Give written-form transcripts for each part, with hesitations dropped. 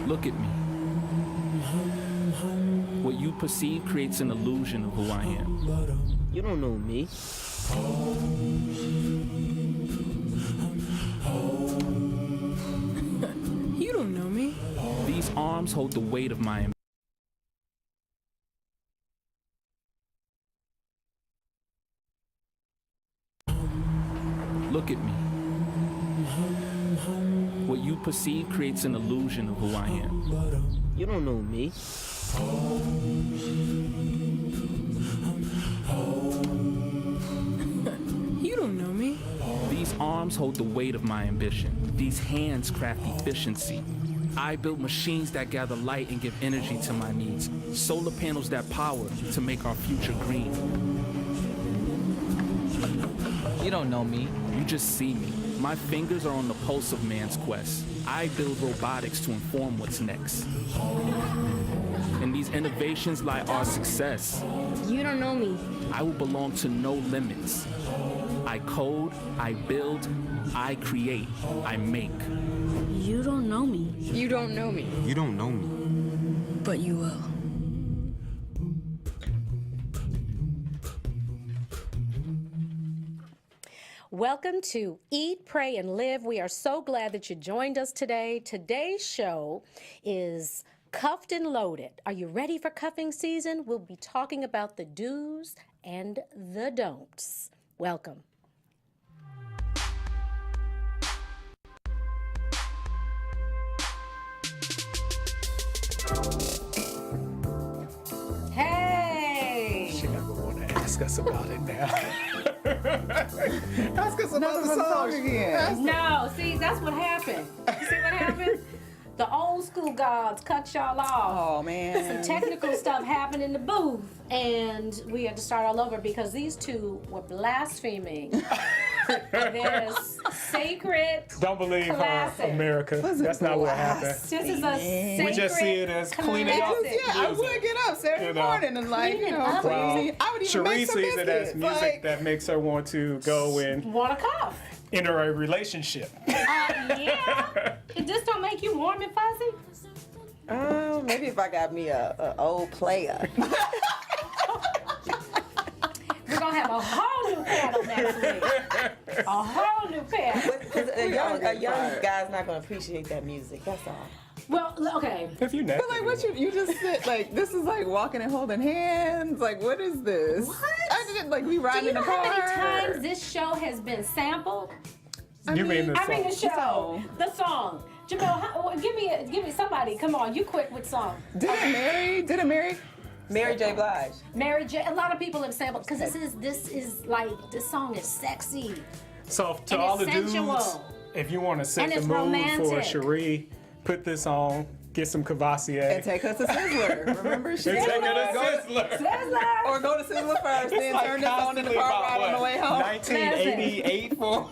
Look at me. What you perceive creates an illusion of who I am. You don't know me. You don't know me. These arms hold the weight of my ambition. Look at me. What you perceive creates an illusion of who I am. You don't know me. You don't know me. These arms hold the weight of my ambition. These hands craft efficiency. I build machines that gather light and give energy to my needs. Solar panels that power to make our future green. You don't know me. You just see me. My fingers are on the pulse of man's quest. I build robotics to inform what's next. In these innovations lie our success. You don't know me. I will belong to no limits. I code, I build, I create, I make. You don't know me. You don't know me. You don't know me. But you will. Welcome to Eat, Pray, and Live. We are so glad that you joined us today. Today's show is Cuffed and Loaded. Are you ready for cuffing season? We'll be talking about the do's and the don'ts. Welcome. Hey! She never want to ask us about it now. Ask us about the song again. No, see, that's what happened. You see what happened? The old school gods cut y'all off. Oh, man. Some technical stuff happened in the booth, and we had to start all over because these two were blaspheming this sacred Don't believe classic. her, America. That's not what happened. This is a sacred We just see it as cleaning up. classic. Yeah, I would get up Saturday You know. morning and Cleaning up. I would even make Sheree some sees it as biscuits, music like- that makes her want to go and Want a cuff? enter a relationship. Yeah. It just don't make you warm and fuzzy? Maybe if I got me a old player. We're going to have a whole new panel next week. A whole new panel. A young guy's not going to appreciate that music. That's all. Well, okay. If you But like, what you just sit like? This is like walking and holding hands. Like, what is this? What? I didn't like we Do riding you in know the car. how many times this show has been sampled? You mean the I mean the song? show, the song. Jamel, give me somebody. Come on, you quick with song. Didn't Mary? Mary J. Blige. Mary J. A lot of people have sampled because this song is sexy. So to And all the it's dudes, sensual. if you want to set And the it's mood romantic. for Sheree, put this on, get some Cavassier. And take us to Sizzler. Remember she And take said, it to Sizzler. Sizzler. or go to Sizzler first, then Like turn this on in the constantly car about ride on the way home. 1988 for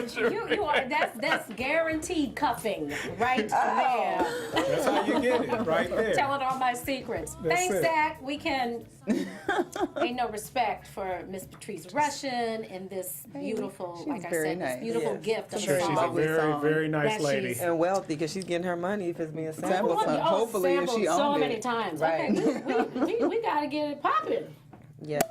Sheree. You are that's guaranteed cuffing right there. That's how you get it, right there. Telling all my secrets. That's Thanks, it. Zach. We can. Ain't no respect for Miss Patrice Russian and this beautiful, she's like I very said, nice. this beautiful Yes. gift of Sure, a she's a song. very, song. very nice That lady. she's- And wealthy because she's getting her money if it's being sampled. Sample song. Hopefully, if she sampled so owned many it. times. Right. Okay, we gotta get it popping. Yes.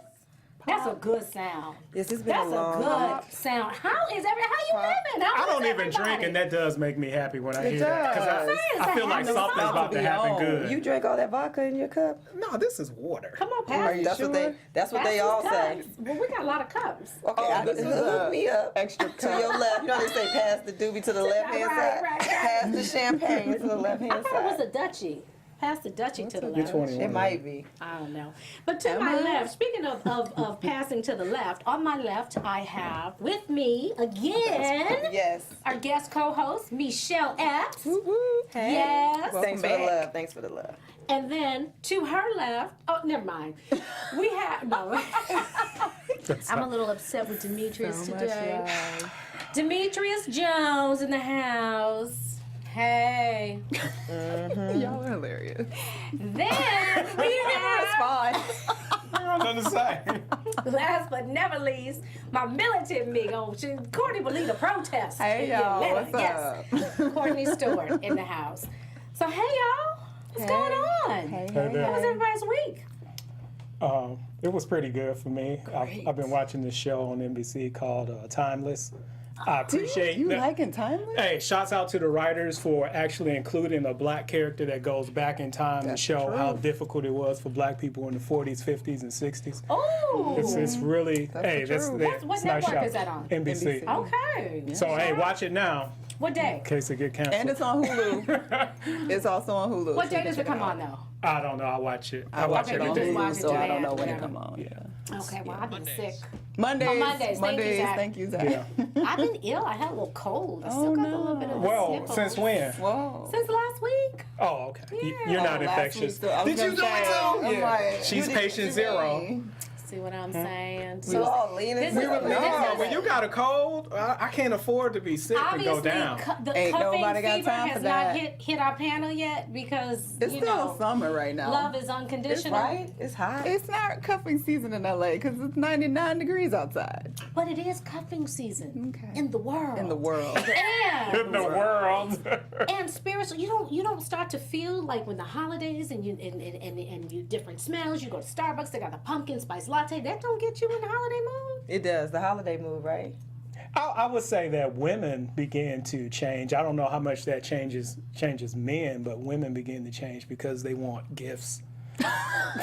That's a good sound. Yes, it's been That's a long a good sound. How you living? How I is don't even everybody? drink, and that does make me happy when I It hear that. does. I feel like It's a something's happy about to song. happen good. You drank all that vodka in your cup? No, this is water. Come on, Are pass. you That's sure? what they pass all us say. cups. Well, we got a lot of cups. Okay, this is hook me up. Extra To your left. You know they say pass the doobie to the left hand side. Right. Pass the champagne to the left I hand thought it was side. a Dutchie. Pass the Dutchie to the You're left. 21. It might be. I don't know. But to my left, speaking of passing to the left, on my left I have with me again Yes. our guest co-host, Michelle Epps. Hey. Yes. Thanks for the back. love. Thanks for the love. And then to her left, oh, never mind. We have, no. I'm a little upset with Demetrius today. Demetrius Jones in the house. Hey. Y'all are hilarious. Then we have, Fine. Nothing to say. last but never least, my militant amigo, Courtney will lead a protest. Hey, y'all, what's Yes. Courtney Stewart in the house. So, hey, y'all. What's going on? Hey, Hey there. How was everybody's week? It was pretty good for me. I've been watching this show on NBC called Timeless. I appreciate You that. liking Timeless? Hey, shouts out to the writers for actually including a black character that goes back in time to That's show true. how difficult it was for black people in the 40s, 50s, and 60s. Oh. It's really, That's hey, the that's truth. that's What nice network shout. is that on? NBC. NBC. Okay. So, hey, watch it now What day? in case it get canceled. And it's on Hulu. It's also on Hulu. What so day you does can it come check on, though? I don't know. I watch it. I watch watch it every on Just day. watch Hulu, it so I today, don't know when it whatever. come on. Yeah. Okay, well, I've been sick. Mondays. On Mondays. Thank you, Zach. Thank you, Zach. Yeah. I've been ill. I had a little cold. I still got a little bit of a Well, sniffles. since when? Whoa. Since last week. Oh, okay. Yeah. You're not Last infectious. week, so I was Did you gonna do it say, too? I'm Yeah. like, She's you patient did- zero. See what I'm saying? We all leaning. this to is- the this No, is- when you got a cold, I can't afford to be sick and go Obviously, down. the Ain't cuffing nobody got fever time for has that. not hit our panel yet because, It's you still know, summer right now. love is unconditional. Right? It's hot. It's not cuffing season in LA because it's 99 degrees outside. But it is cuffing season Okay. in the world. In the world. And In the world. and spiritual, you don't start to feel like when the holidays and you different smells. You go to Starbucks, they got the pumpkin spice latte. That don't get you in the holiday mood. It does. The holiday mood, right? I would say that women begin to change. I don't know how much that changes men, but women begin to change because they want gifts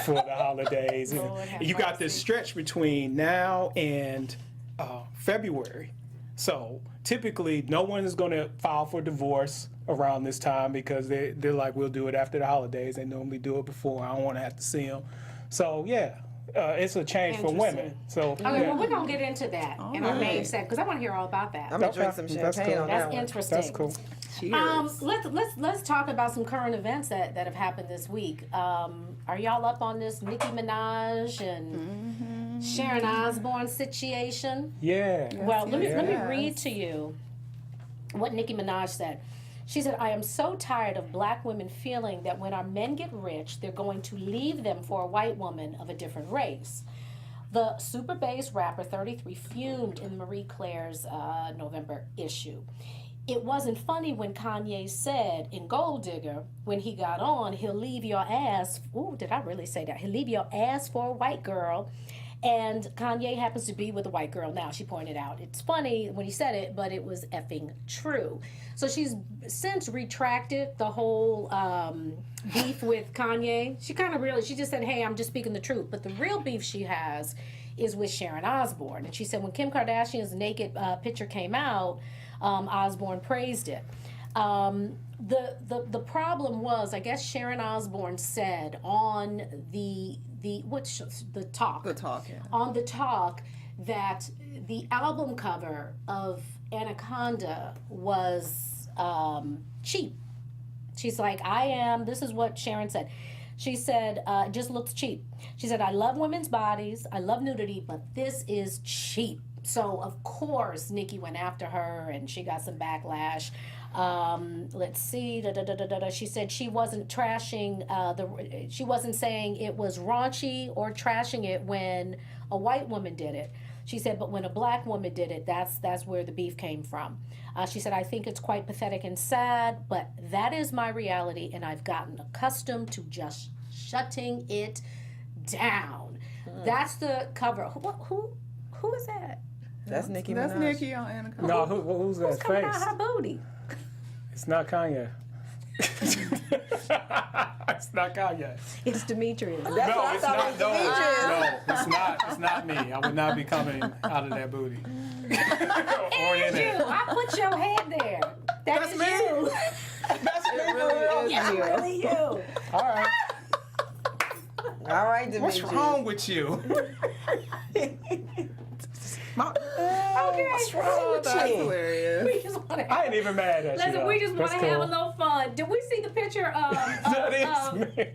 for the holidays. And Lord have you got this mercy. stretch between now and February. So typically, no one is going to file for divorce around this time because they're like, we'll do it after the holidays. They normally do it before. I don't want to have to see them. So yeah, it's a change for women. So Okay, yeah. well, we're gonna get into that in our main segment because I want to hear all about that. I'm gonna Okay, drink some that's champagne cool. on That's that one. interesting. That's cool. Cheers. Let's talk about some current events that have happened this week. Are y'all up on this Nicki Minaj and Sharon Osbourne situation? Yeah. Well, let me yes. read to you what Nicki Minaj said. She said, "I am so tired of black women feeling that when our men get rich, they're going to leave them for a white woman of a different race." The super bass rapper 33 fumed in Marie Claire's November issue. It wasn't funny when Kanye said in Gold Digger, when he got on, he'll leave your ass. Ooh, did I really say that? He'll leave your ass for a white girl. And Kanye happens to be with a white girl now, she pointed out. It's funny when he said it, but it was effing true. So she's since retracted the whole beef with Kanye. She just said, hey, I'm just speaking the truth. But the real beef she has is with Sharon Osbourne. And she said when Kim Kardashian's naked picture came out, Osbourne praised it. The problem was, I guess Sharon Osbourne said on the talk. The talk, yeah. On the talk that the album cover of Anaconda was cheap. She's like, this is what Sharon said. She said, it just looks cheap. She said, I love women's bodies, I love nudity, but this is cheap. So, of course, Nicki went after her and she got some backlash. Let's see. She said she wasn't trashing she wasn't saying it was raunchy or trashing it when a white woman did it. She said, but when a black woman did it, that's where the beef came from. She said, I think it's quite pathetic and sad, but that is my reality, and I've gotten accustomed to just shutting it down. That's the cover. Who is that? That's Nicki Minaj. That's Nicki on Anaconda. No, who's that Who's coming face? out her booty? It's not Kanye. It's not Kanye. It's Demetrius. That's No, what I it's thought not. it was No, Demetrius. no, it's not. It's not me. I would not be coming out of that booty. Or in You, it. I put your head there. That's is me. you. That's me. It really is It's you. really you. All right. All right, What's Demetrius. wrong with you? Okay. What's wrong Oh, with that's you? hilarious. We just want to I ain't even mad at you. listen. though. We just want That's to have a cool. little fun. Did we see the picture of? That is me.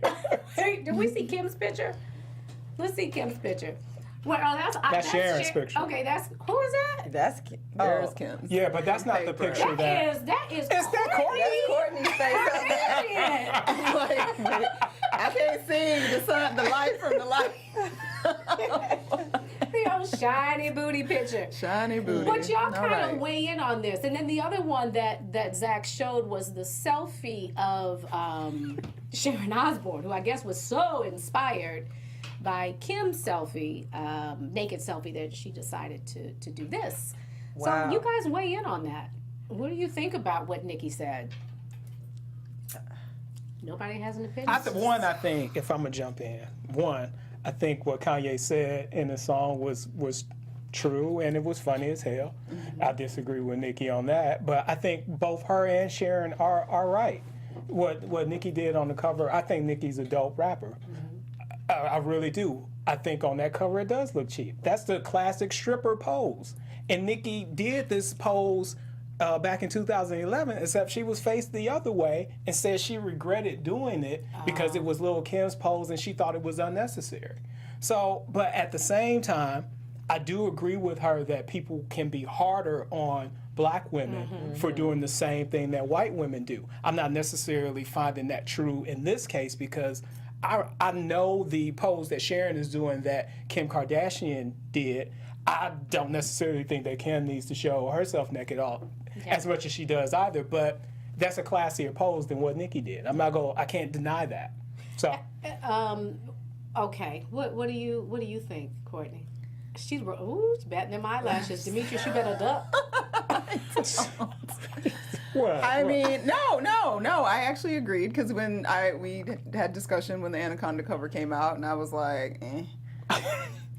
Hey, did we see Kim's picture? Let's see Kim's picture. Well, that's Sharon's picture. Okay, who is that? That's There's Kim's. Yeah, but that's not the Paper. picture that. That is. Is that Courtney? That's Courtney's face up there. Period. I can't see the light from the light. Oh shiny booty picture. Shiny booty. But y'all All kind of right. weigh in on this. And then the other one that Zach showed was the selfie of Sharon Osbourne, who I guess was so inspired by Kim's selfie, naked selfie, that she decided to do this. Wow. So you guys weigh in on that. What do you think about what Nikki said? Nobody has an opinion. I think, if I'm gonna jump in, I think what Kanye said in the song was true, and it was funny as hell. I disagree with Nikki on that, but I think both her and Sharon are right. What Nikki did on the cover, I think Nikki's a dope rapper. I really do. I think on that cover it does look cheap. That's the classic stripper pose, and Nikki did this pose back in 2011, except she was faced the other way and said she regretted doing it because it was Lil' Kim's pose and she thought it was unnecessary. So, but at the same time, I do agree with her that people can be harder on black women for doing the same thing that white women do. I'm not necessarily finding that true in this case because I know the pose that Sharon is doing that Kim Kardashian did. I don't necessarily think that Kim needs to show herself naked as much as she does either, but that's a classier pose than what Nikki did. I can't deny that. So Okay. What do you think, Courtney? She's batting them eyelashes. Demetrius, you better duck. I mean, no. I actually agreed because when we had discussion when the Anaconda cover came out, and I was like,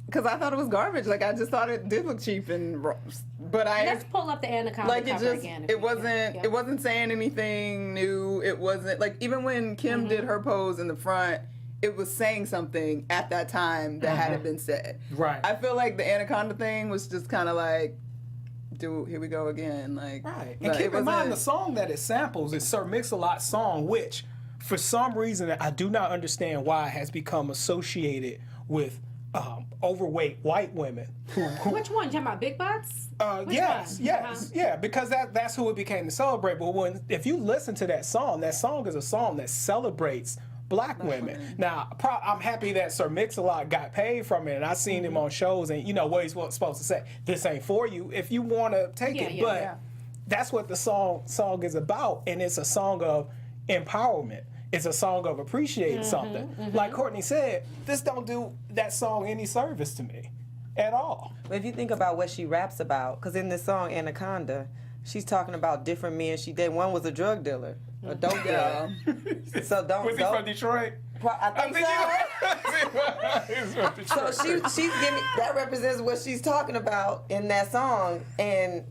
because I thought it was garbage. Like I just thought it did look cheap but Let's pull up the Anaconda cover again. It wasn't saying anything new. It wasn't like even when Kim did her pose in the front, it was saying something at that time that hadn't been said. Right. I feel like the Anaconda thing was just kind of like, here we go again. Like, right. And keep in mind the song that it samples is Sir Mix-a-Lot's song, which for some reason I do not understand why has become associated with overweight white women. Which one? You talking about Big Butts? Yes, yeah, because that's who it became to celebrate. But if you listen to that song is a song that celebrates black women. Now, I'm happy that Sir Mix-a-Lot got paid from it, and I seen him on shows, and you know what he's supposed to say. This ain't for you if you want to take it, but that's what the song is about, and it's a song of empowerment. It's a song of appreciating something. Like Courtney said, this don't do that song any service to me at all. But if you think about what she raps about, because in this song Anaconda, she's talking about different men she did. One was a drug dealer, a dope dealer. So Was he from Detroit? I think so. So she's giving that represents what she's talking about in that song, and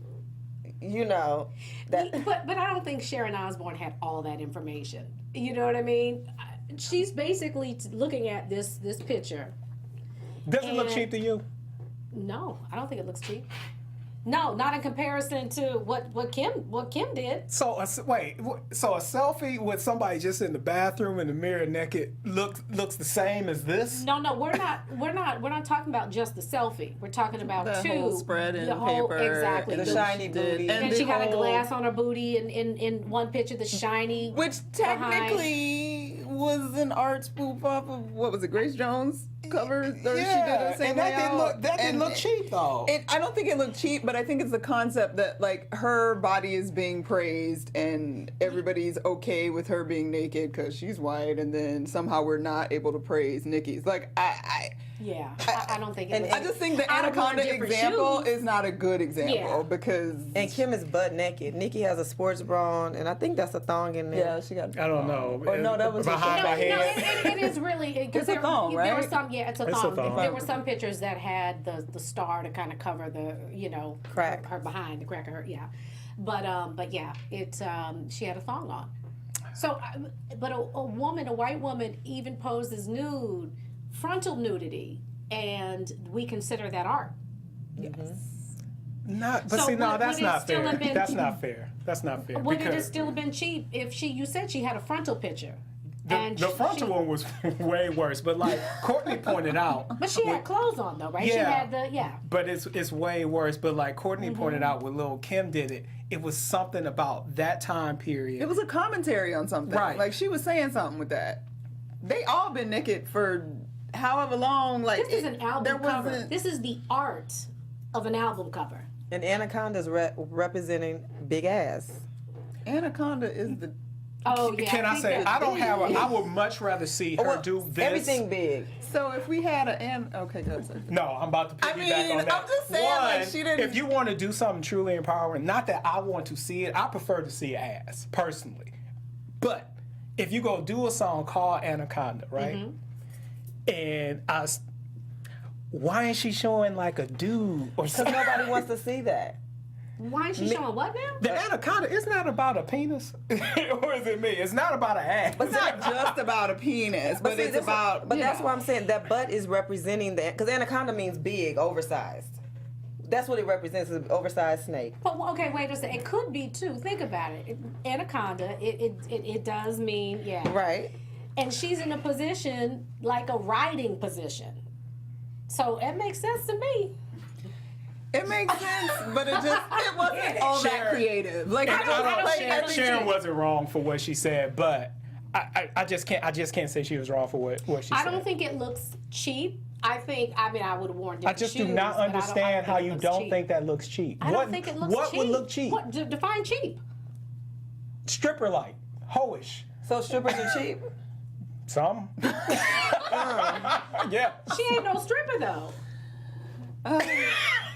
you know that. But I don't think Sharon Osbourne had all that information. You know what I mean? She's basically looking at this picture. Does it look cheap to you? No, I don't think it looks cheap. No, not in comparison to what Kim did. So a selfie with somebody just in the bathroom in the mirror naked looks the same as this? No, we're not talking about just the selfie. We're talking about the whole spread in paper, exactly the shiny booty, and she had a glass on her booty in one picture, the shiny, which technically was an art spoof off of what was it, Grace Jones cover? She did the same and that didn't look cheap though. I don't think it looked cheap, but I think it's the concept that like her body is being praised and everybody's okay with her being naked because she's white, and then somehow we're not able to praise Nikki's. Like I don't think it was. I just think the Anaconda example is not a good example because and Kim is butt naked. Nikki has a sports bra on, and I think that's a thong in there. Yeah, she got. I don't know. Or no, that was behind my head. It is really because it's a thong, right? There were some, it's a thong. thong. There were some pictures that had the star to kind of cover the crack her behind the crack of her but yeah, she had a thong on. So, but a white woman, even posed as nude, frontal nudity, and we consider that art. Yes. That's So not fair. That's not fair. That's not fair. Would it have still been cheap if you said she had a frontal picture? The frontal one was way worse, but like Courtney pointed out. But she had clothes on though, right? Yeah. She had But it's way worse. But like Courtney pointed out when Lil' Kim did it, it was something about that time period. It was a commentary on something. Right. Like she was saying something with that. They all been naked for however long, like This is an album there cover. wasn't. This is the art of an album cover. And Anaconda's representing big ass. Anaconda is the. Oh yeah. Can I think say that- I don't have? I would much rather see her Well, do this. everything big. So if we had okay, go ahead. No, I'm about to piggyback I mean, on that. I'm just saying, like, she didn't- If you want to do something truly empowering, not that I want to see it, I prefer to see ass personally. But if you go do a song called Anaconda, right? And why is she showing like a dude or Because something? nobody wants to see that. Why is she showing what now? The Anaconda is not about a penis, or is it me? It's not about an ass. It's not just about a penis, but see, it's this- about. But you that's know. why I'm saying that butt is representing that, because anaconda means big, oversized. That's what it represents, is an oversized snake. But okay, wait a second. It could be too. Think about it. Anaconda. It does mean Right. And she's in a position like a riding position. So it makes sense to me. It makes sense, but it wasn't all that Sharon- creative. Like I don't like, Sharon, I think Sharon she- wasn't wrong for what she said, but I just can't say she was wrong for what she I said. don't think it looks cheap. I would have worn different I just do shoes, not but I don't understand how think it you looks don't cheap. think that looks cheap. I don't think it looks what cheap. would look cheap? What, define cheap. Stripper like, hoish, So strippers are cheap. some. Yeah. She ain't no stripper though.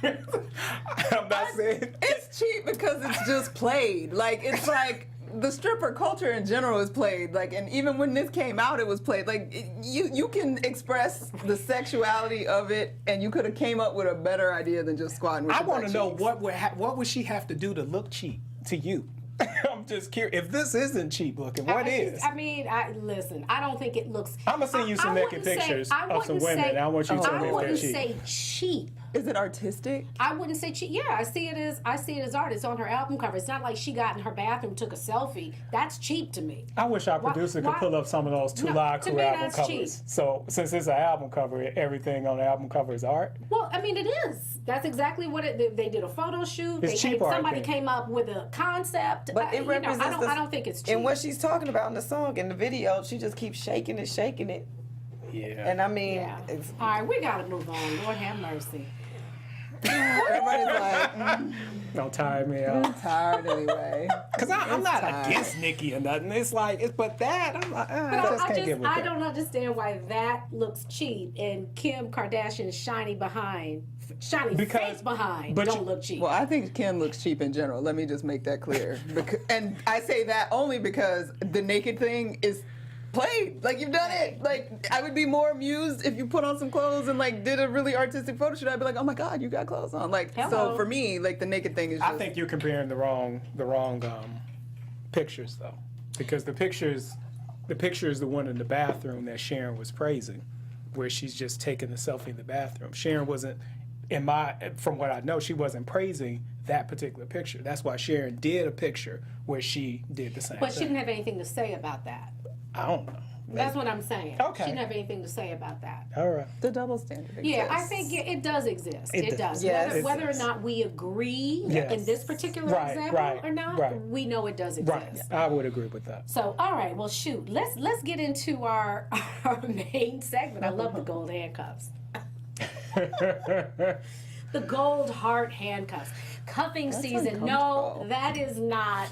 I'm not saying. It's cheap because it's just played. Like it's like the stripper culture in general is played. Like, and even when this came out, it was played. Like you can express the sexuality of it, and you could have came up with a better idea than just squatting. With I your want to butt know cheeks. what would she have to do to look cheap to you? I'm just curious. If this isn't cheap looking, what is? Listen. I don't think it looks. I'm gonna send you some I naked wouldn't say- pictures I of some wouldn't women. say- And I want you to tell me I if they're wouldn't cheap. say cheap. Is it artistic? I wouldn't say cheap. Yeah, I see it as art. It's on her album cover. It's not like she got in her bathroom, took a selfie. That's cheap to me. I wish our Why- producer why- could pull up some of those two No, live to crew me, album that's covers. cheap. So since it's an album cover, everything on the album cover is art. Well, I mean, it is. That's exactly what they did a photo shoot. It's cheap art, I somebody think. came up with a concept. But it represents I don't think it's cheap. And what she's talking about in the song, in the video, she just keeps shaking it. Yeah. And I mean, Yeah. it's, All right, we gotta move on. Lord have mercy. Everybody's like, Don't tire me out. tired anyway. Cause I'm not tired. against Nicki or nothing. It's like, but that I'm like, I just can't get with I that. don't understand why that looks cheap and Kim Kardashian's shiny face behind but don't you- look cheap. Well, I think Kim looks cheap in general. Let me just make that clear. And I say that only because the naked thing is played. Like, you've done it. Like, I would be more amused if you put on some clothes and, like, did a really artistic photo shoot. I'd be like, oh my God, you got clothes on. Like, Hello. so for me, like, the naked thing is just... I think you're comparing the wrong pictures though, because the picture is the one in the bathroom that Sharon was praising, where she's just taking the selfie in the bathroom. Sharon wasn't, from what I know, she wasn't praising that particular picture. That's why Sharon did a picture where she did the same But she thing. didn't have anything to say about that. I don't know. That's what I'm saying. Okay. She didn't have anything to say about that. All right. The double standard exists. Yeah, I think it does exist. It does. Yes. Whether or not we agree Yes. in this particular Right, example right, or not, right. we know it does Right. exist. I would agree with that. So, all right, well, shoot, let's get into our main segment. I love the gold handcuffs. The gold heart handcuffs. Cuffing season. No, uncomfortable. that is not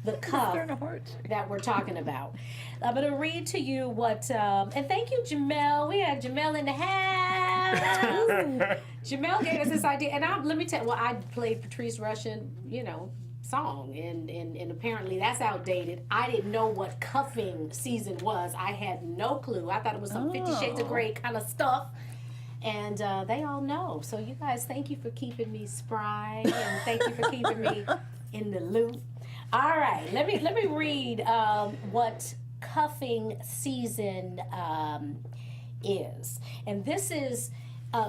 the cuff Turn a heart. that we're talking about. I'm going to read to you what, and thank you, Jamel. We have Jamel in the house. Jamel gave us this idea, and let me tell you, well, I played Patrice Rushen, song, and apparently that's outdated. I didn't know what cuffing season was. I had no clue. I thought it was some 50 Shades of Grey kind of stuff. And they all know. So you guys, thank you for keeping me spry, and thank you for keeping me in the loop. All right, let me read what cuffing season is, and this is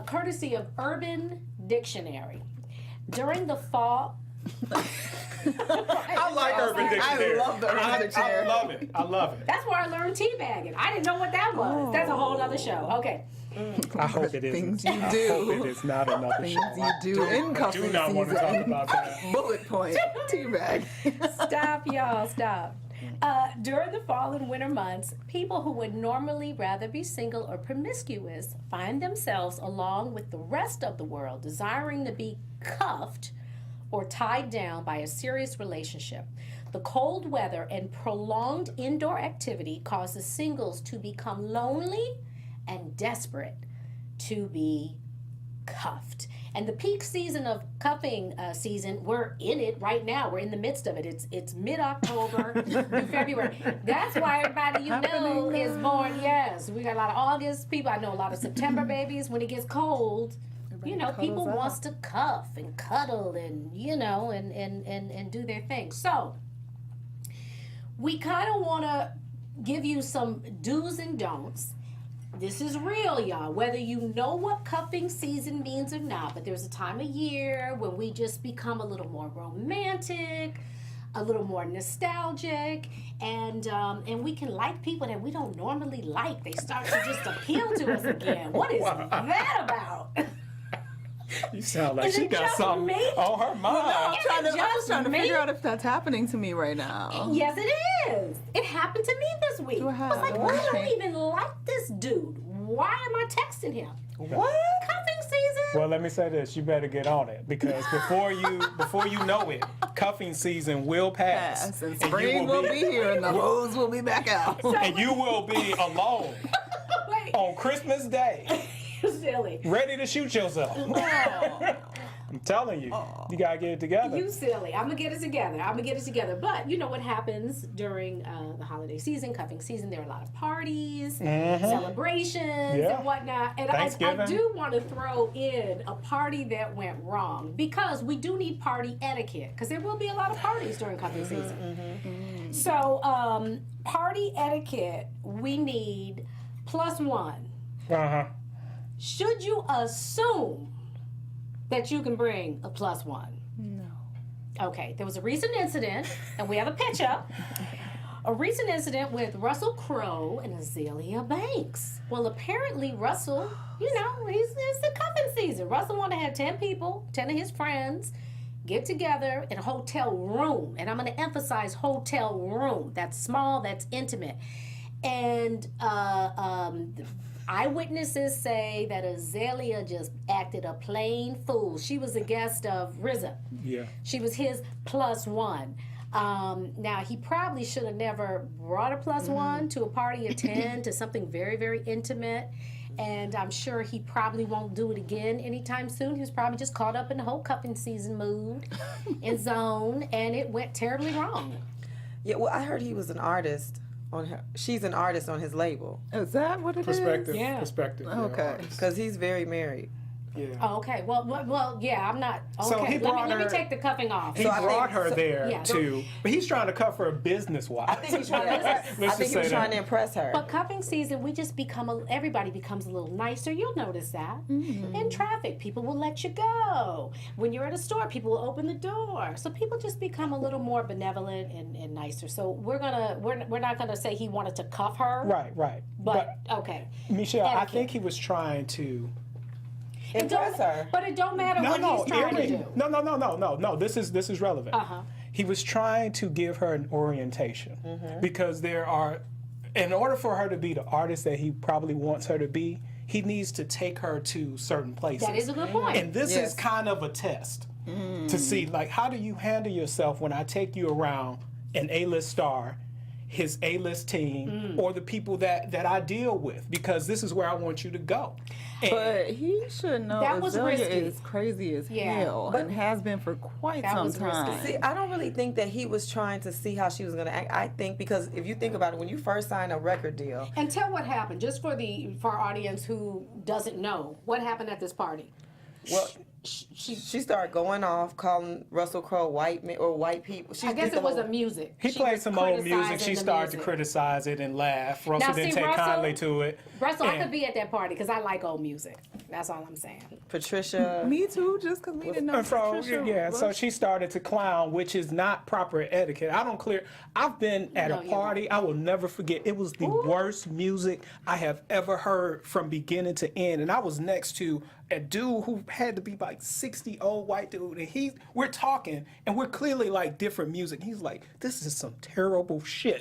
courtesy of Urban Dictionary. During the fall. I like Urban Dictionary. I love the Urban Dictionary. I love it. That's where I learned teabagging. I didn't know what that was. That's a whole other show. Okay. I hope it isn't. Things you I do. hope it is not another Things show. you do in cuffing Do not want to season. talk about that. Bullet point. Teabag. Stop, y'all. Stop. During the fall and winter months, people who would normally rather be single or promiscuous find themselves, along with the rest of the world, desiring to be cuffed or tied down by a serious relationship. The cold weather and prolonged indoor activity causes singles to become lonely and desperate to be cuffed. And the peak season of cuffing season, we're in it right now. We're in the midst of it. It's mid-October through February. That's why everybody you know is born. Yes, we got a lot of August people. I know a lot of September babies. When it gets cold, you know, people wants to cuff and cuddle and, you know, and do their thing. So we kind of want to give you some do's and don'ts. This is real, y'all, whether you know what cuffing season means or not, but there's a time of year when we just become a little more romantic, a little more nostalgic, and we can like people that we don't normally like. They start to just appeal to us again. What is that about? You sound like Is she it got just something me? on her mind. I'm just trying to me? figure out if that's happening to me right now. Yes, it is. It happened to me this week. Do I I was like, have- why do I even like this dude? Why am I texting him? What? Cuffing season? Well, let me say this: you better get on it because before you know it, cuffing season will pass, Yes, and you spring will be here and the rose will be back out. and you will be alone Wait, on Christmas Day, you're silly. ready to shoot yourself. I'm telling you, you gotta get it together. You silly. I'm gonna get it together. But you know what happens during the holiday season, cuffing season? There are a lot of parties, celebrations, Yeah. and whatnot. And I Thanksgiving. do want to throw in a party that went wrong because we do need party etiquette because there will be a lot of parties during cuffing season. So party etiquette, we need +1. Should you assume that you can bring a +1? No. Okay, there was a recent incident, and we have a picture. A recent incident with Russell Crowe and Azalea Banks. Well, apparently Russell, you know, it's the cuffing season. Russell wanted to have 10 people, 10 of his friends, get together in a hotel room. And I'm going to emphasize hotel room. That's small, that's intimate. And eyewitnesses say that Azalea just acted a plain fool. She was a guest of RZA. Yeah. She was his +1. Now, he probably should have never brought a +1 to a party of 10, to something very, very intimate. And I'm sure he probably won't do it again anytime soon. He was probably just caught up in the whole cuffing season mood and zone, and it went terribly wrong. Yeah, well, I heard he was an artist. She's an artist on his label Is that what it is? Perspective. Yeah. Perspective. Okay. because he's very married. Yeah. Oh, okay. Well, yeah, I'm not. Okay, So he brought let me her- take the cuffing off. He So I brought think- her so- there yeah. too, but he's trying to cuff her business-wise. I think he's trying to. I just think he was say trying that. to impress her. But cuffing season, we just everybody becomes a little nicer. You'll notice that. In traffic, people will let you go. When you're at a store, people will open the door. So people just become a little more benevolent and nicer. So we're not gonna say he wanted to cuff her. Right. But okay. Michelle, I Etiquette. think he was trying to. impress her. But it don't matter what he's trying to do. No. This is relevant. He was trying to give her an orientation because in order for her to be the artist that he probably wants her to be, he needs to take her to certain places. That is a good point. And this Yes. is kind of a test to see, like, how do you handle yourself when I take you around an A-list star, his A-list team, or the people that I deal with, because this is where I want you to go. And But he should know That was Azalea risky. is crazy as Yeah. hell and has been for quite That some was risky. time. See, I don't really think that he was trying to see how she was going to act. I think because if you think about it, when you first sign a record deal, And tell what happened, just for our audience who doesn't know, what happened at this party? well, she started going off, calling Russell Crowe white men or white people. She I guess did the it was whole- a music. he She played was some old music. criticizing She the started to music. criticize it and laugh. Russell Now, didn't see, take Russell- kindly to it. Russell, I And- could be at that party because I like old music. That's all I'm saying. Patricia. Me too, just because we didn't know. And so, Patricia yeah, so Bush. she started to clown, which is not proper etiquette. I've been at No, a you're party, I will never forget. It was the worst music I have ever heard from beginning to end. And I was next to a dude who had to be about like 60 old white dude, and we're talking, and we're clearly like different music. He's like, this is some terrible shit.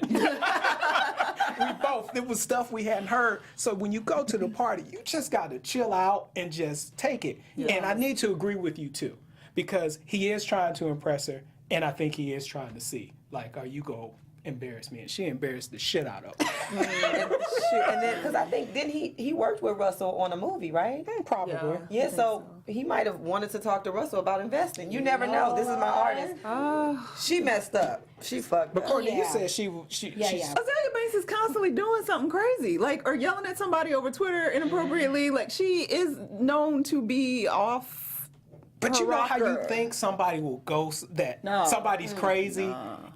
It was stuff we hadn't heard. So when you go to the party, you just got to chill out and just take it. And I need to agree with you too, because he is trying to impress her, and I think he is trying to see, like, are you going to embarrass me? And she embarrassed the shit out of him. And then, because I think, didn't he worked with Russell on a movie, right? Probably. Yeah, so he might have wanted to talk to Russell about investing. You never know. This is my artist. She messed up. She fucked But up. Courtney, you said she's Azalea Banks is constantly doing something crazy, like, or yelling at somebody over Twitter inappropriately. Like, she is known to be off. But you know how rocker. you think somebody will go somebody's crazy,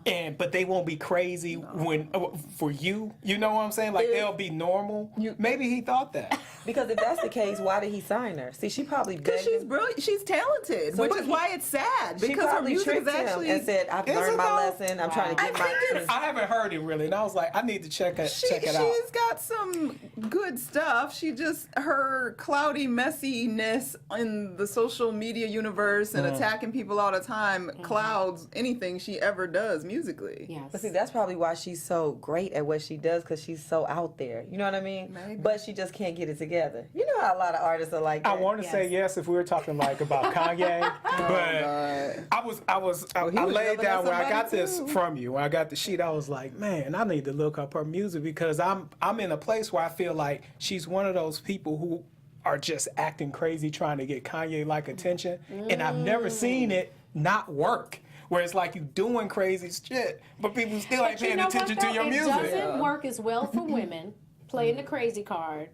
but they won't be crazy when for you. You know what I'm saying? Like they'll be normal. Maybe he thought that. Because if that's the case, why did he sign her? See, she probably Because she's brilliant, she's talented, So which what is he- why it's sad. She Because her probably music is tricked him actually and said, "I've Is learned it my though? lesson. I'm trying to get my." I haven't heard it really, and I was like, I need to check it out. She's got some good stuff. She just, her cloudy messiness in the social media universe and attacking people all the time clouds anything she ever does musically. Yes. But see, that's probably why she's so great at what she does, because she's so out there. You know what I mean? Maybe. But she just can't get it together. You know how a lot of artists are like that. I want to say yes if we were talking like about Kanye, but I laid yelling down at where I got somebody, this too. from you. When I got the sheet, I was like, man, I need to look up her music, because I'm in a place where I feel like she's one of those people who are just acting crazy trying to get Kanye-like attention, and I've never seen it not work. Where it's like you doing crazy shit, but people still ain't But you paying know attention what, to though? your It music. doesn't work as well for women playing the crazy card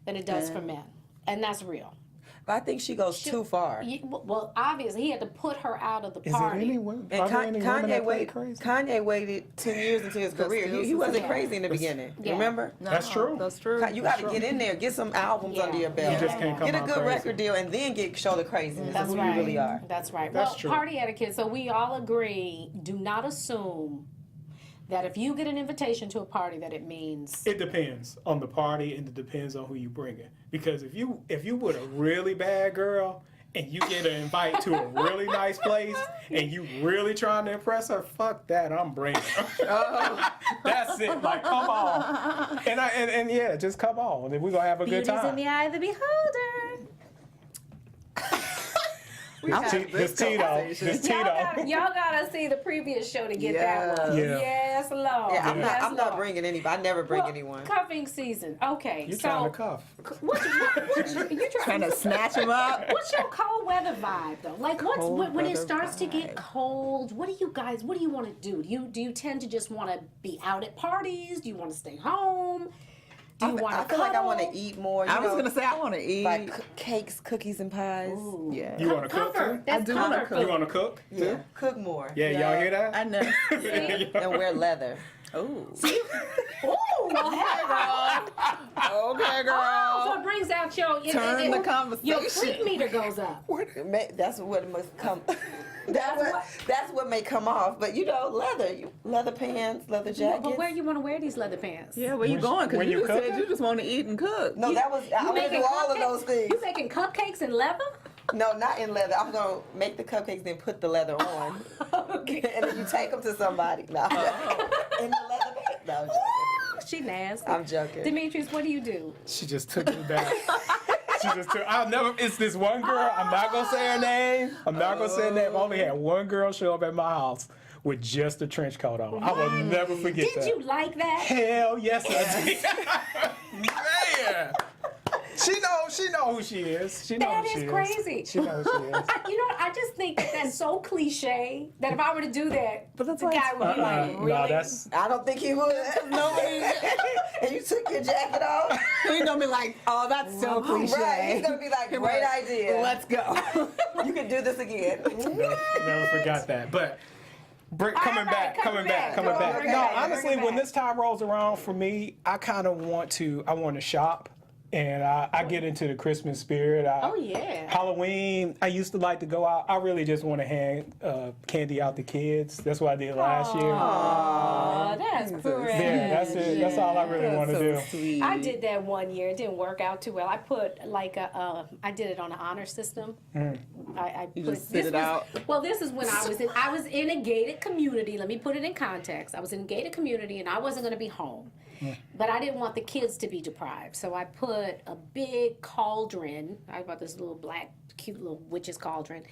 than it does for men, and that's real. But I think she goes too far. Well, obviously, he had to put her out of the Is party. there any women? And Are there any women that play crazy? Kanye waited 10 years into his career. He wasn't crazy in the beginning. Yeah. Remember? That's true. That's true. You got to get in there, get some albums under your belt, You just can't come get a out good crazy. record deal, and then show the craziness That's of who right. you really are. That's right. That's Well, true. party etiquette. So we all agree: do not assume that if you get an invitation to a party, that it means. It depends on the party, and it depends on who you bring in. Because if you with a really bad girl and you get an invite to a really nice place and you really trying to impress her, fuck that, I'm bringing her. That's it. Like, come on. And yeah, just come on, and we're gonna have a good Beauty's in time. the eye of the beholder. This Tito. Y'all gotta see the previous show to get that one. Yeah. Yes, Lord. Yeah, Yes, I'm not Lord. bringing anybody. I never bring Well, anyone. Cuffing season. Okay, You so trying to cuff? what you Trying to snatch him up. What's your cold weather vibe though? Like when it weather starts to get vibe. cold, what do you want to do? Do you tend to just want to be out at parties? Do you want to stay home? Do you want to I feel like I want to eat more. I was gonna say I want to eat. like cakes, cookies, and pies. yeah. You want to cook too? comfort. That's I do wanna comfort cook. You food. want to cook? Yeah, cook more. Yeah, y'all hear that? I know. And wear leather. Ooh. Ooh, well, hey, Okay, girl. oh, so it brings out your Turn the your conversation. freak meter goes up. That's what must come. That's That's what may come off. But leather pants, leather jackets. But where you want to wear these leather pants? Yeah, where you going? Because when you you said cooking? you just want to eat and cook. No, I want to making do all of cupcakes? those things. You making cupcakes in leather? No, not in leather. I'm gonna make the cupcakes, then put the leather on, Okay. and then you take them to somebody. No, in the leather pants. No, I'm joking. She nasty. I'm joking. Demetrius, what do you do? She just took me back. It's this one girl, I'm not going to say her name. I'm not going to say her name. I only had one girl show up at my house with just a trench coat on. I will never forget that. Did you like that? Hell yes, I did. Man. She know who she is. She know That who she is crazy. She know who she is. You know, I just think that's so cliche that if I were to do that, the guy would be like, really? No, that's I don't think he would. No, and you took your jacket off. He's gonna be like, oh, that's so cliche. Right, he's gonna be like, great idea. Let's go. You can do this again. never forgot that. But coming back. Bring it No, back, honestly, bring it when back. this time rolls around for me, I kind of want to shop. And I get into the Christmas spirit. Oh, yeah. Halloween, I used to like to go out. I really just want to hand candy out to kids. That's what I did last year. Oh, that's precious. Yeah, that's it. That's all I really want to do. Sweet. I did that one year. It didn't work out too well. I put I did it on an honor system. I You put just sit it out? Well, this is when I was in a gated community. Let me put it in context. I was in a gated community and I wasn't going to be home. But I didn't want the kids to be deprived. So I put a big cauldron. I bought this little black, cute little witch's cauldron.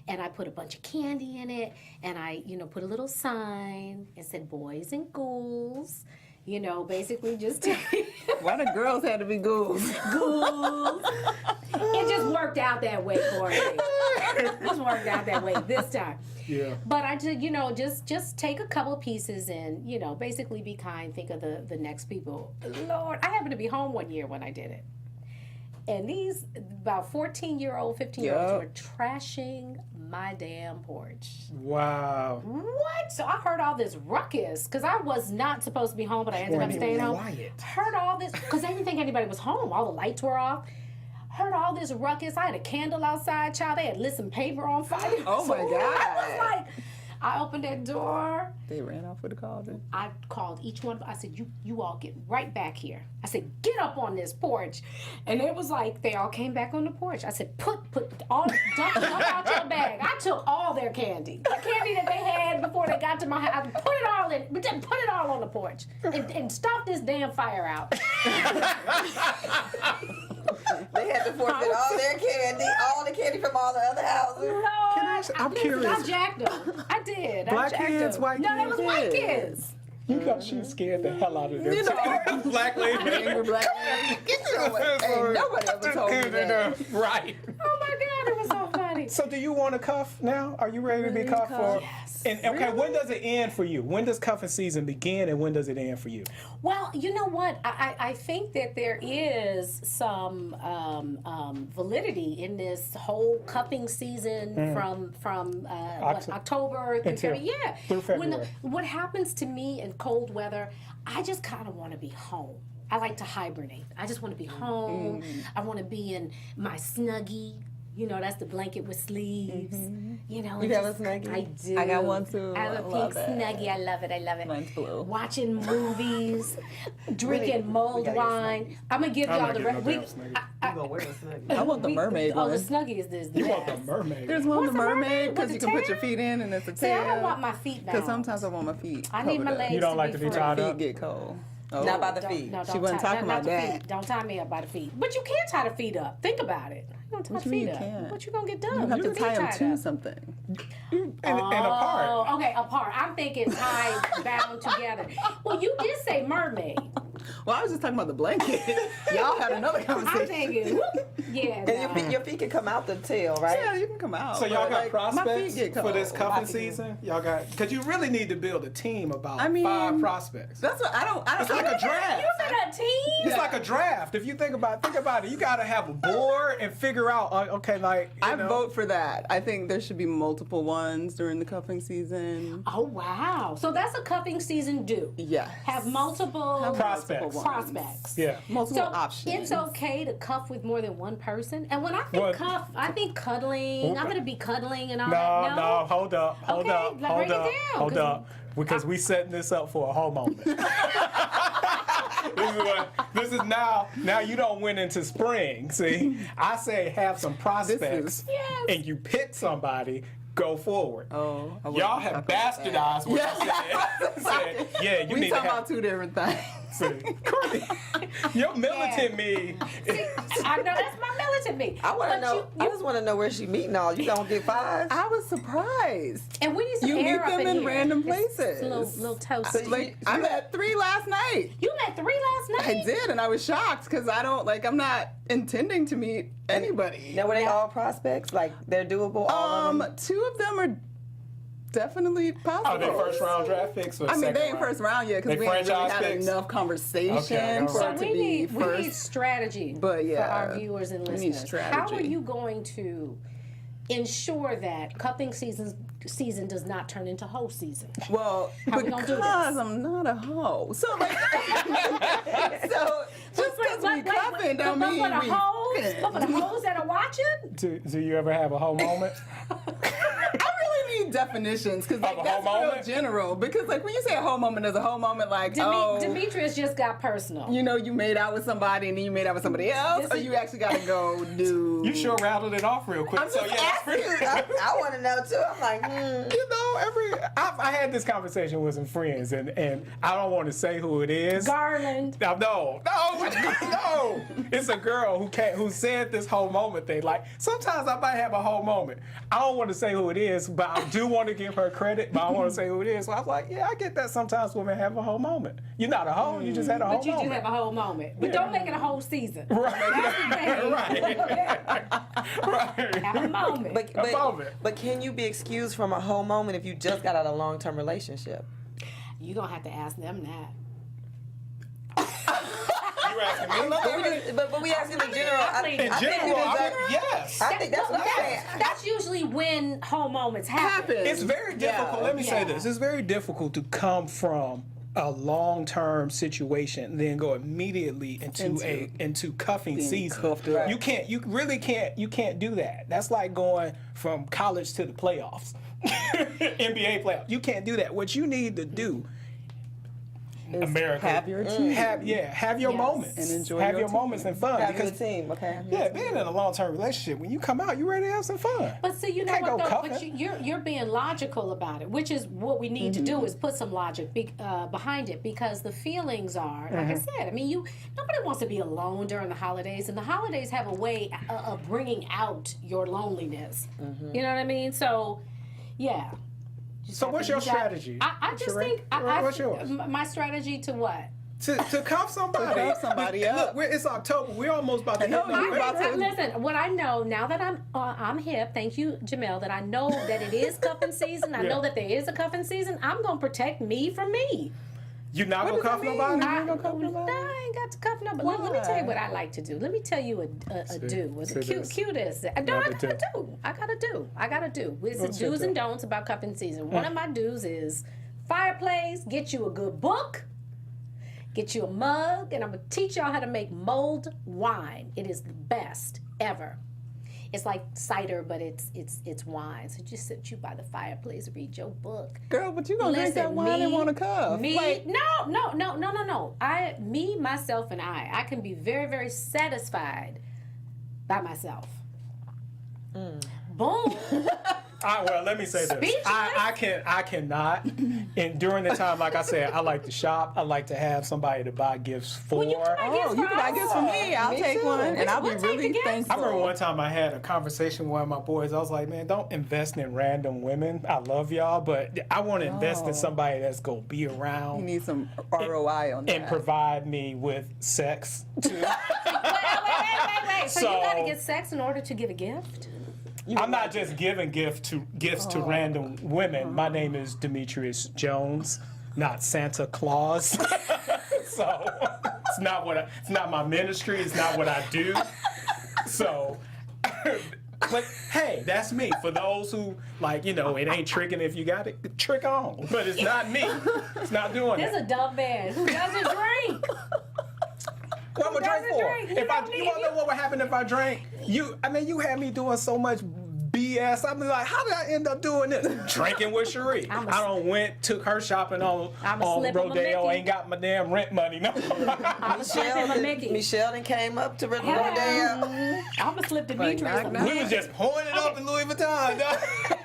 And I put a bunch of candy in it. And I, put a little sign and said, boys and ghouls. Basically just Why the girls had to be ghouls? ghouls. It just worked out that way, Corey. It just worked out that way this time. Yeah. But I just, just take a couple pieces and, basically be kind, think of the next people. Lord, I happened to be home one year when I did it. And these about 14-year-old, 15-year-olds were trashing my damn porch. Wow. What? So I heard all this ruckus because I was not supposed to be home, but I ended up staying home. Heard all this because I didn't think anybody was home. All the lights were off. Heard all this ruckus. I had a candle outside, child. They had lit some paper on fire. Oh my God. I was like, I opened that door. They ran off with the cauldron. I called each one. I said, you all get right back here. I said, get up on this porch. And it was like, they all came back on the porch. I said, put all, dump out your bag. I took all their candy. The candy that they had before they got to my house. I put it all in, but then put it all on the porch. And stomp this damn fire out. They had to forfeit all their candy, all the candy from all the other houses. Lord, I'm curious. I jacked them. I did. Black I jacked kids, them. white No, it kids? was white kids. You know she scared the hell out of them. Black lady. Angry black lady. Ain't nobody ever told me that. Right. Oh my God, it was so funny. So do you want to cuff now? Are you ready to be cuffed for? Yes. And okay, when does it end for you? When does cuffing season begin and when does it end for you? Well, you know what? I think that there is some validity in this whole cuffing season from October through February. Yeah. Through February. What happens to me in cold weather, I just kind of want to be home. I like to hibernate. I just want to be home. I want to be in my Snuggie. That's the blanket with sleeves. You have a Snuggie? I do. I got one too. I have a pink Snuggie. I love it. I love it. Mine's blue. Watching movies, drinking mulled wine. I'm gonna give y'all the rest. You gonna wear a Snuggie? I want the mermaid Oh, one. the Snuggie is this. You want the mermaid. There's one with the mermaid with because the you can put tail? your feet in and it's a See, I don't tail. want my feet Because bound. sometimes I want my feet. I need my covered up. legs. You don't like to be free. tied Feet up? get cold. Oh. Not by the feet. No, don't She wasn't tie, talking not about the that. feet. Don't tie me up by the feet. But you can tie the feet up. Think about it. You don't tie What the you mean feet you up. can't? What you gonna get done? You have You to be tie them tied to up. something. And apart. Oh, okay, apart. I'm thinking tied, bound together. Well, you did say mermaid. Well, I was just talking about the blanket. Y'all had another I'm conversation. thinking, yeah. And your feet can come out the tail, right? Yeah, you can come out. So y'all but, got my feet prospects get cold. for this cuffing My feet. season? Y'all got, because you really need to build a team about I mean, 5 prospects. That's what I don't. It's like a draft. You said a team? It's like a draft. If you think about it, you got to have a board and figure out, okay, like, I vote for that. I think there should be multiple ones during the cuffing season. Oh, wow. So that's a cuffing season due. Yes. Have multiple Prospects. Multiple ones. prospects. Yeah. Multiple So options. it's okay to cuff with more than one person. And when I think cuff, I think cuddling. I'm gonna be cuddling and all that. No, hold up, Okay, like, bring it down, hold 'cause- up. Because we setting this up for a whole moment. This is now you don't went into spring. See, I say have some prospects Yes. and you pick somebody, go forward. Oh, I wasn't Y'all have talking about that. bastardized what I said. Yeah, you We need to talking have. about two different things. See, your militant me. I know that's my militant me. I want to But know. I just want to know where she meeting all. You don't get 5? I was surprised. And we need some You air meet up them in in here. random It's places. a little toasty. Like I met 3 last night. You met 3 last night? I did, and I was shocked because I'm not intending to meet anybody. Now, were they all prospects? Like they're doable? All of them? 2 of them are definitely possible. Oh, they first round draft picks or I mean, second they ain't round? first round yet because They we ain't really franchise had picks? enough conversation Okay, all for right. it So to we be need first. strategy But, yeah, for our viewers and we need listeners. How are strategy. you going to ensure that cupping season does not turn into hoe season? Well, How we gonna do because this? I'm not a hoe. So like, so just because we cuffing don't mean But for we. the hoes that are watching, Do you ever have a whole moment? I really need definitions, because like a that's whole real moment? general. Because like when you say a whole moment, there's a whole moment like, oh, Demetrius just got personal. you know, you made out with somebody and then you made out with somebody else, or you actually got to go do. You sure rattled it off real quick. I'm just asking. I want to know too. I'm like, You know, I had this conversation with some friends, and I don't want to say who it is. Garland. No. It's a girl who said this whole moment thing. Like, sometimes I might have a whole moment. I don't want to say who it is, but I do want to give her credit, but I don't want to say who it is. So I was like, yeah, I get that sometimes women have a whole moment. You're not a hoe, you just had a whole But you moment. do have a whole moment. But don't make it a whole season. Right. Have a moment. but can you be excused from a whole moment if you just got out of a long-term relationship? You're going to have to ask them that. You asking me? But we asking in general. In general, yes. I think that's what I'm saying. That's usually when whole moments happen. It's very difficult. Let me say Yeah. this. It's very difficult to come from a long-term situation and then go immediately into cuffing season. cuffed up. You can't do that. That's like going from college to the playoffs. NBA playoffs. You can't do that. What you need to do, America, have your team. have your Yes. moments And enjoy have your your team. moments and fun. Have your Because team, okay? yeah, being in a long-term relationship, when you come out, you ready to have some fun. But see, you know Can't what go though? cuffing. But you're being logical about it, which is what we need to do is put some logic behind it, because the feelings are, like I said, I mean, nobody wants to be alone during the holidays, and the holidays have a way of bringing out your loneliness. You know what I mean? So, yeah. So what's your strategy? I just Sheree? think What's yours? My strategy to what? To cuff somebody. To cuff somebody up. Look, it's October. We're almost about to know, hit you November. about to- Listen, what I know now that I'm hip, thank you, Jamel, that I know that it is cuffing season. I know that there is a cuffing season. I'm gonna protect me from me. You not gonna cuff nobody? I ain't got to cuff nobody. Let me tell you what I like to do. Let me tell you a do. It's a cutest. No, I gotta do. I gotta do. It's the What's your do's do? and don'ts about cuffing season. One of my do's is fireplace. Get you a good book. Get you a mug, and I'm gonna teach y'all how to make mulled wine. It is the best ever. It's like cider, but it's wine. So just sit you by the fireplace, read your book. Girl, but you gonna drink that wine and want to cuff? Me, Like, no. Myself, and I can be very, very satisfied by myself. Boom. Well, let me say this. Speechless? I cannot. And during the time, like I said, I like to shop. I like to have somebody to buy gifts for. Well, you can buy gifts oh, you can buy gifts for me. I'll take one, and I'll be We'll take the really gifts. thankful. I remember one time I had a conversation with one of my boys. I was like, man, don't invest in random women. I love y'all, but I want to invest in somebody that's going to be around. You need some ROI on that. and provide me with sex too. Wait. So you gotta get sex in order to give a gift? I'm not just giving gifts to random women. My name is Demetrius Jones, not Santa Claus. So it's not my ministry. It's not what I do. So, but hey, that's me. For those who it ain't tricking if you got it, trick on. But it's not me. It's not doing There's it. a dumb man who doesn't drink. What am I drink doesn't for? drink. You You don't want need- to know what would happen if I drank? You had me doing so much BS. I'm like, how did I end up doing this? Drinking with Sheree. Took her shopping on slip him a Rodeo. Mickey. Ain't got my damn rent money. No. I'm a slip him a Mickey. Michelle then came up to Rodeo. I'm a slip Demetrius. knock, We was just pouring it up in Louis Vuitton.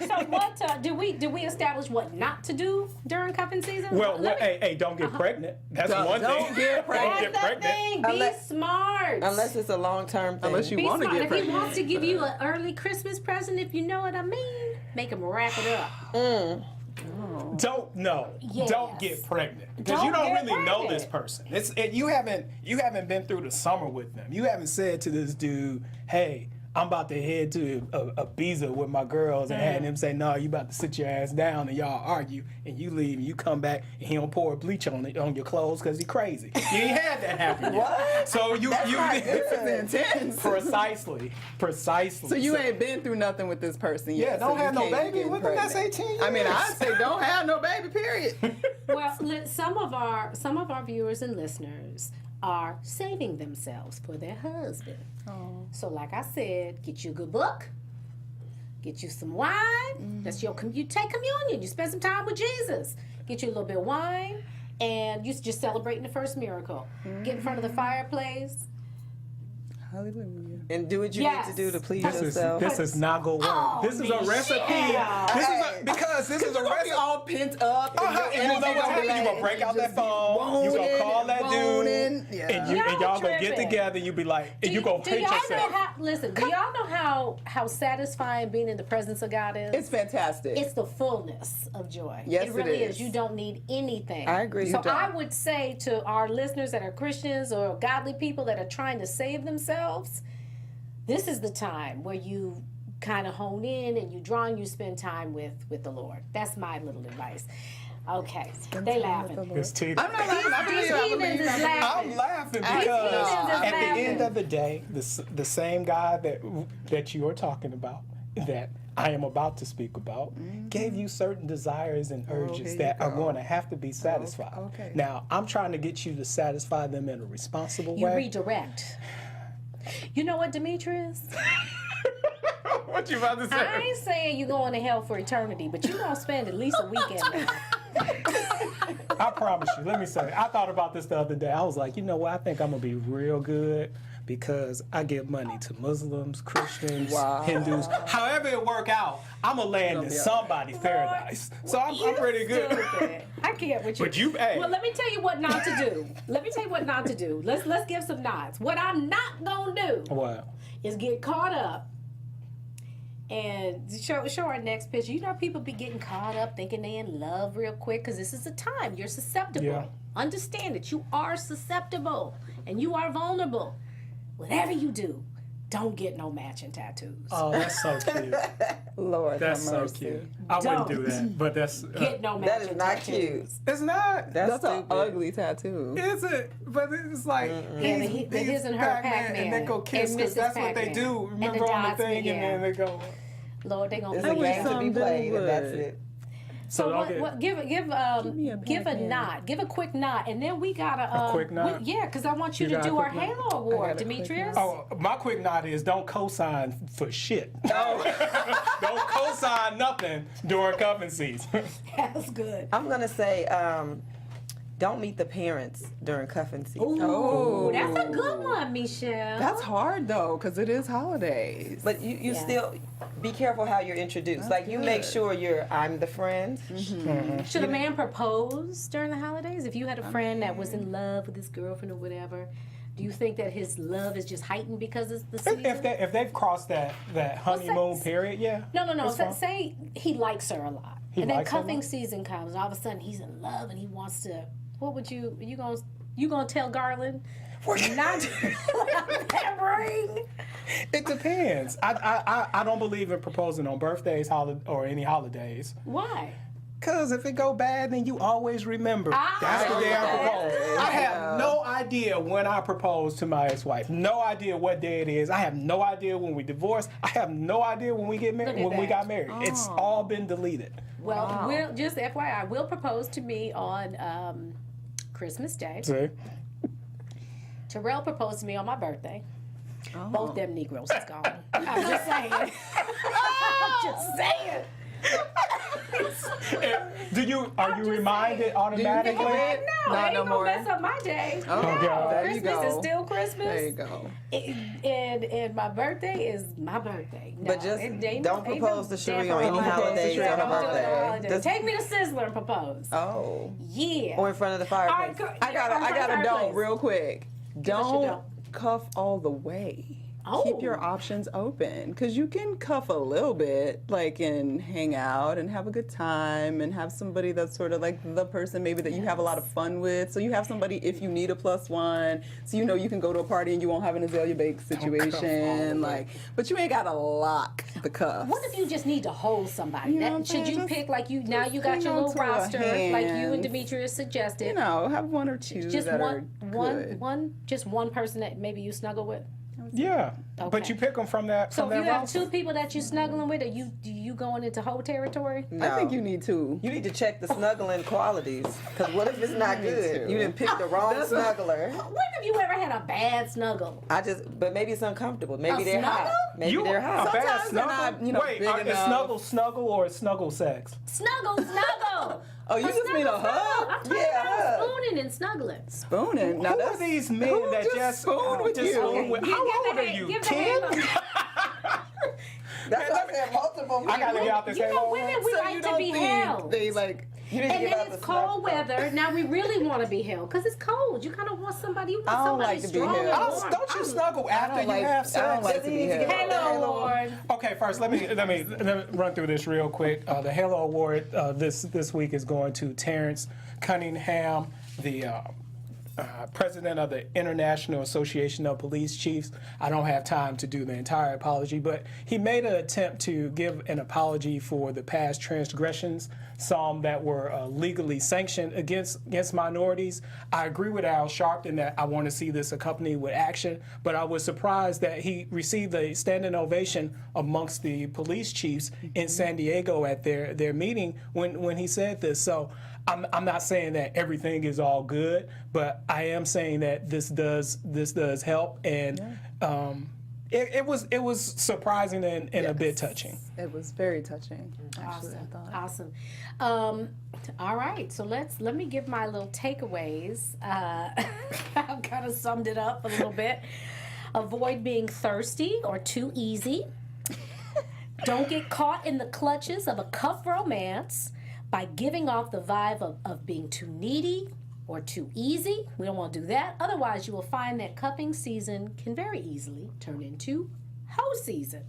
So what do we establish what not to do during cuffing season? Well, hey, don't get pregnant. That's one thing. don't get pregnant. Don't That's get the thing. Be Unless- smart. Unless it's a long-term thing. Unless you Be want to smart. get If he pregnant. wants to give you an early Christmas present, if you know what I mean, make him wrap it up. Don't get pregnant because Don't you don't get really know pregnant. this person. You haven't been through the summer with them. You haven't said to this dude, "Hey, I'm about to head to Ibiza with my girls," and had him say, "No, you about to sit your ass down," and y'all argue, and you leave, and you come back, and he don't pour bleach on your clothes because he crazy. You ain't had that happen yet. What? So you This is intense. precisely. So you ain't been through nothing with this person yet. Yeah, don't so you have no can't baby. get What the that's pregnant. 18 years? I mean, I'd say don't have no baby, period. Well, some of our viewers and listeners are saving themselves for their husband. So like I said, get you a good book, Get you some wine. That's you take communion. You spend some time with Jesus. Get you a little bit of wine, and you just celebrating the first miracle. Get in front of the fireplace. Hallelujah. And do what you need to do to please This yourself. is not gonna work. This is a recipe. This is a recipe. all pent up. And your You know energy what gonna be happens? You gonna like, break out just that phone. You gonna call that dude, moaning. Yeah. and y'all gonna get tripping. together. You be like, and you gonna Do hate y'all know yourself. do y'all know how satisfying being in the presence of God is? It's fantastic. It's the fullness of joy. Yes, it really it is. You don't need anything. I agree. So You don't. I would say to our listeners that are Christians or godly people that are trying to save themselves, this is the time where you kind of hone in and you draw and you spend time with the Lord. That's my little advice. Okay, they laughing. It's teeth. I'm not laughing. I believe. I Heathens believe. is laughing. I'm laughing because Heathens is at the laughing. end of the day, the same God that you are talking about, that I am about to speak about, gave you certain desires and urges here that you are go. going to have to be satisfied. okay. Now, I'm trying to get you to satisfy them in a responsible You way. redirect. You know what, Demetrius? What you about to say? I ain't saying you're going to hell for eternity, but you're going to spend at least a weekend there. I promise you. Let me say, I thought about this the other day. I was like, you know what? I think I'm gonna be real good because I give money to Muslims, Christians, Hindus. However it work out, I'm gonna land in somebody's paradise. So I'm pretty good. Stupid. I can't with you. But you, hey. Well, let me tell you what not to do. Let's give some nods. What I'm not gonna do What? is get caught up and show our next picture. You know, people be getting caught up thinking they in love real quick because this is a time you're susceptible. Yeah. Understand that you are susceptible and you are vulnerable. Whatever you do, don't get no matching tattoos. Oh, that's so cute. Lord, That's have so mercy. cute. I wouldn't do that, but that's. Get no That matching is not tattoos. cute. It's not. That's That's an stupid. ugly tattoo. Is it? But it's like Yeah, the his and her Pac-Man and they go kiss and because Mrs. that's what they Pac-Man. do. And the Remember on the dots, thing, yeah. and then they go. Lord, they gonna It's put a you game down. to be played, and that's it. So don't what, get- give me a give a Pac-Man. nod, give a quick nod, and then we gotta quick nod? yeah, because I want you You to got a do our quick nod? Halo Award, Demetrius. Oh, my quick nod is don't co-sign for shit. No. Don't co-sign nothing during cuffing season. That's good. I'm gonna say, don't meet the parents during cuffing season. Ooh, that's a good one, Michelle. That's hard though, because it is holidays. But you Yeah. still be careful how you're introduced. Like you make good. sure I'm the friend. Should a man propose during the holidays? If you had a friend that was in love with his girlfriend or whatever, do you think that his love is just heightened because it's the season? If they've crossed that honeymoon say- period, yeah. No. that's fine. Say he likes her a lot, He and then likes her a cuffing lot? season comes. All of a sudden, he's in love and he wants to. What would you gonna tell Garland? Not that ring. It depends. I don't believe in proposing on birthdays, or any holidays. Why? Cause if it go bad, then you always remember. Ah, That's the day I okay. proposed. I have no idea when I proposed to my ex-wife. No idea what day it is. I have no idea when we divorced. I have no idea when we get married. Look at When we that. got married, it's all been deleted. Well, we'll just FYI, will propose to me on Christmas Day. See? Terrell proposed to me on my birthday. Both them Negroes is gone. I'm just saying. I'm just saying. Are you reminded automatically? No, Not it no ain't gonna more. mess up my day. Oh, God. there you Christmas is go. still Christmas. There you go. And my birthday is my birthday. No, But just it ain't don't ain't propose to Sheree on definitely any don't propose to holidays Sheree on her on any birthday. holidays. Just- Take me to Sizzler and propose. Oh. Yeah. Or in front of the All fireplace. right, I got a don't real quick. us your Don't don't. cuff all the way. Oh. Keep your options open because you can cuff a little bit, like, and hang out and have a good time and have somebody that's sort of like the person maybe that you have a lot of fun with. So you have somebody if you need a +1, so you know you can go to a party and you won't have an Azalea Banks situation, like. But you ain't gotta lock the cuffs. What if you just need to hold somebody? You know That, what I'm should saying? you Just- pick like you now just you got hang your on little to a roster like you and hand. Demetrius suggested. You know, have one or two just that one are good. just one person that maybe you snuggle with. Yeah, Okay. but you pick them from that. So from if you that have roster. two people that you snuggling with, are you going into whole territory? I think you need to. You need to check the snuggling qualities. Because what if it's not good? You didn't pick the wrong snuggler. When have you ever had a bad snuggle? But maybe it's uncomfortable. Maybe A they're hot. snuggle? Maybe they're hot. A bad Sometimes they're snuggle? not, Wait, big is enough. snuggle or snuggle sex? Snuggle. Oh, you just mean a snuggle. hug? I'm talking Yeah, about hug. spooning and snuggling. Spooning. Now Who that's are these men who that just spoon with you? spoon with? How old are you? Give the 10? hand That's why I said multiple. I gotta get out this You know, halo. women, we So like you to don't be think held. they like? You need to And give then out it's the cold snuggle. weather. Now we really want to be held because it's cold. You kind of want somebody. You want I don't somebody like to be strong held. and Oh, warm. don't you snuggle after you have sex? I don't like to Does he be need to held. get Halo Award. Okay, first let me run through this real quick. The Halo Award this week is going to Terrence Cunningham, the president of the International Association of Police Chiefs. I don't have time to do the entire apology, but he made an attempt to give an apology for the past transgressions, some that were legally sanctioned against minorities. I agree with Al Sharpton that I want to see this accompanied with action, but I was surprised that he received a standing ovation amongst the police chiefs in San Diego at their meeting when he said this. So I'm not saying that everything is all good, but I am saying that this does help, and it was surprising and a bit touching. It was very touching. Actually, I thought. Awesome. All right, so let me give my little takeaways. I've kind of summed it up a little bit. Avoid being thirsty or too easy. Don't get caught in the clutches of a cuff romance by giving off the vibe of being too needy or too easy. We don't want to do that. Otherwise, you will find that cuffing season can very easily turn into hoe season.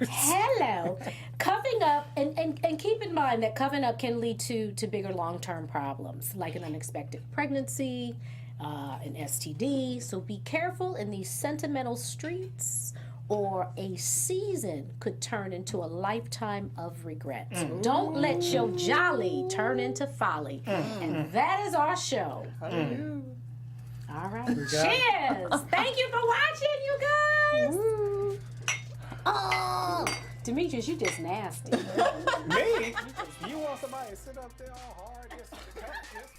Hello. Cuffing up, and keep in mind that cuffing up can lead to bigger long-term problems, like an unexpected pregnancy, an STD. So be careful in these sentimental streets, or a season could turn into a lifetime of regret. So don't let your jolly turn into folly. And that is our show. All right. Cheers. Thank you for watching, you guys. Oh, Demetrius, you just nasty. Me? You want somebody to sit up there all hard?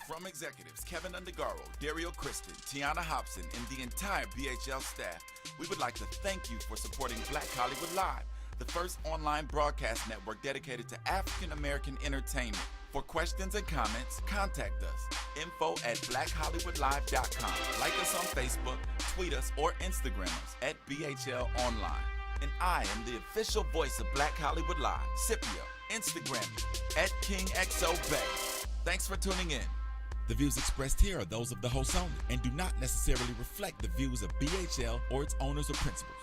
From executives Kevin Undergaro, Dario Kristen, Tiana Hobson, and the entire BHL staff, we would like to thank you for supporting Black Hollywood Live, the first online broadcast network dedicated to African American entertainment. For questions and comments, contact us. info@blackhollywoodlive.com. Like us on Facebook, tweet us, or Instagram us at BHL Online. And I am the official voice of Black Hollywood Live, Scipio. Instagram me at KingXOBay. Thanks for tuning in. The views expressed here are those of the host only and do not necessarily reflect the views of BHL or its owners or principals.